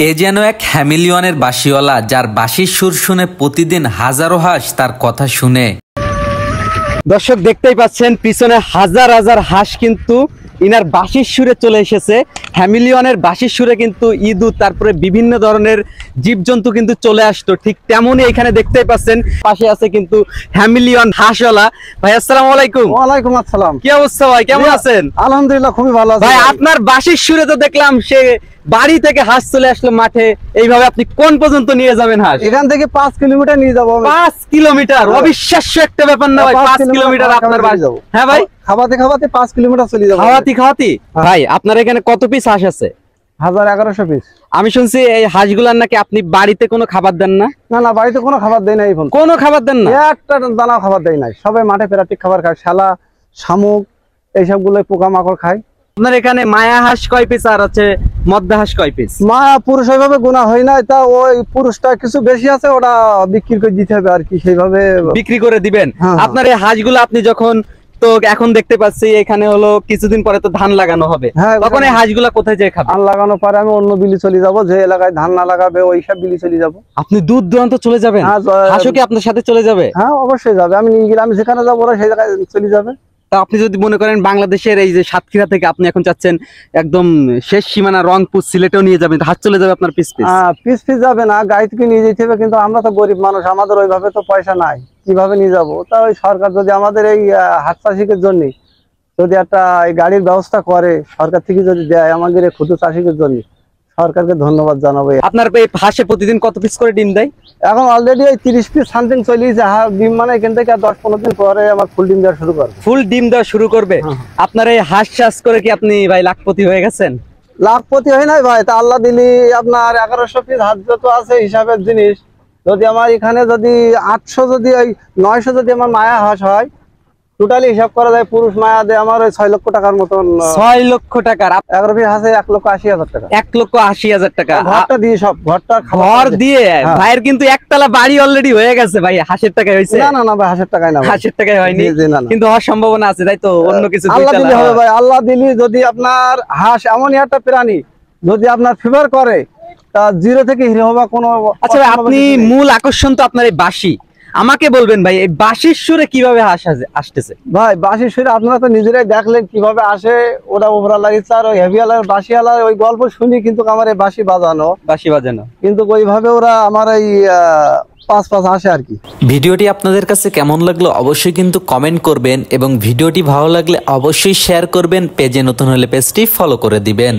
এ যেন এক হ্যামিলিয়নের বাঁশিওয়ালা, যার বাঁশির সুর শুনে প্রতিদিন হাজারো হাঁস তার কথা শুনে। দর্শক দেখতেই পাচ্ছেন পিছনে হাজার হাজার হাঁস কিন্তু ইনার বাঁশির সুরে চলে এসেছে। হ্যামিলিয়নের বাঁশির সুরে কিন্তু ইঁদুর তারপরে বিভিন্ন ধরনের জীবজন্তু কিন্তু চলে আসতো। ঠিক তেমনই এখানে দেখতেই পাচ্ছেন পাশে আছে কিন্তু হ্যামিলিয়ন হাঁসওয়ালা। ভাই আসসালামু আলাইকুম। ওয়ালাইকুম আসসালাম। কি অবস্থা ভাই, কেমন আছেন? আলহামদুলিল্লাহ খুবই ভালো আছি ভাই। আপনার বাঁশির সুরে তো দেখলাম সে বাড়ি থেকে হাঁস চলে আসলো মাঠে, এইভাবে আপনি কোন পর্যন্ত নিয়ে যাবেন হাঁস? এখান থেকে 5 কিলোমিটার নিয়ে যাবো। 5 কিলোমিটার? অবিশ্বাস্য একটা ব্যাপার না ভাই, 5 কিলোমিটার আপনার বাড়ি যাবো। হ্যাঁ ভাই, খাওয়াতে খাওয়াতে 5 কিলোমিটার চলে যাবো। খাওয়াতি ভাই, আপনার এখানে কত পিস হাঁস আছে? 1100 পিস। আমি শুনছি এই হাঁসগুলার নাকি আপনি বাড়িতে কোনো খাবার দেন না? না না, বাড়িতে কোনো খাবার দেয় না। এখন কোনো খাবার দেন না? একটা দানা খাবার দেয় নাই, সবাই মাঠে প্রাকৃতিক খাবার খায়, শালা শামুক এইসবগুলো পোকামাকড় খায়। আপনার এখানে মায়া হাঁস কয় পিস আর আছে মদ্দা হাঁস কয় পিস? মায়া পুরুষ ওইভাবে গোনা হয় না, তা ওই পুরুষটা কিছু বেশি আছে, ওটা বিক্রি করে দিতে হবে আর কি, সেইভাবে বিক্রি করে দিবেন। আপনার এই হাঁসগুলো আপনি যখন, তো এখন দেখতে পাচ্ছি এখানে হলো কিছুদিন পরে তো ধান লাগানো হবে, তখন এই হাঁসগুলা কোথায় যায় খাবে? ধান লাগানোর পরে আমি অন্য বিলি চলে যাব, যে এলাকায় ধান না লাগাবে ওই সব বিলি চলে যাব। আপনি দূর দূরান্ত চলে যাবেন? হাঁসও কি আপনার সাথে চলে যাবে? হ্যাঁ অবশ্যই যাবে, আমি নিয়ে গেলে আমি যেখানে যাবো ওরা সেই জায়গায় চলে যাবে। তা আপনি যদি মনে করেন বাংলাদেশের এই যে সাতক্ষীরা থেকে আপনি এখন চাচ্ছেন একদম শেষ সীমানা রংপুর সিলেটেও নিয়ে যাবেন, হাঁস চলে যাবে আপনার পিস পিস? পিস যাবে না, গাড়ি থেকে নিয়ে যেতে হবে, কিন্তু আমরা তো গরিব মানুষ, আমাদের ওইভাবে তো পয়সা নাই, কিভাবে নিয়ে যাবো? তা ওই সরকার যদি আমাদের এই হাঁস চাষিকের জন্য যদি একটা এই গাড়ির ব্যবস্থা করে, সরকার থেকে যদি দেয় আমাদের এই ক্ষুদ্র চাষিকের জন্য, সরকারকে ধন্যবাদ জানাবো। আপনার এই হাঁসে প্রতিদিন কত পিস করে ডিম দেয়? এখন অলরেডি ওই 30 পিস সামথিং চলেছে ডিম, মানে এখান থেকে 10-15 দিন পরে আমার ফুল ডিম দেওয়া শুরু করবে। ফুল ডিম দেওয়া শুরু করবে? আপনার এই হাঁস চাষ করে কি আপনি ভাই লাখপতি হয়ে গেছেন? লাখপতি হয় নাই ভাই, তা আল্লাহ দিলি আপনার 1100 পিস হাঁস যত আছে হিসাবের জিনিস, যদি আমার এখানে যদি 800 যদি ওই 900 যদি আমার মায়া হাঁস হয়, টোটালি হিসাব করা যায় পুরুষ মায়া দেয় আমার ওই 6 লক্ষ টাকার মতন। 6 লক্ষ টাকার? 11 পিস হাঁসে 1,80,000 টাকা। 1,80,000 টাকা ঘরটা দিয়ে সব, ঘরটা ঘর দিয়ে ভাইয়ের কিন্তু একতলা বাড়ি অলরেডি হয়ে গেছে ভাই। হাঁসের টাকায় হয়েছে? না না না ভাই, হাঁসের টাকায় না, হাঁসের টাকায় হয়নি, কিন্তু হওয়ার সম্ভাবনা আছে, তাই তো? অন্য কিছু আল্লাহ দিলে হবে ভাই, আল্লাহ দিলি। যদি আপনার হাঁস এমনই একটা প্রাণী যদি আপনার ফিভার করে, তা জিরো থেকে হিরো হওয়া কোনো। আচ্ছা ভাই, আপনি মূল আকর্ষণ তো আপনার এই বাঁশি, আমাকে বলবেন ভাই এই বাঁশির সুরে কিভাবে হাঁস আসতেছে? ভাই বাঁশির সুরে আপনারা তো নিজেরাই দেখলেন কিভাবে আসে, ওটা ওভরা লাগিয়েছে, আর ওই হেভিওয়ালার বাঁশিওয়ালার ওই গল্প শুনি কিন্তু আমার এই বাঁশি বাজানো কিন্তু ওইভাবে ওরা আমার এই 5 আসে আর কি। ভিডিওটি আপনাদের কাছে কেমন লাগলো অবশ্যই কিন্তু কমেন্ট করবেন, এবং ভিডিওটি ভালো লাগলে অবশ্যই শেয়ার করবেন, পেজে নতুন হলে পেজটি ফলো করে দিবেন।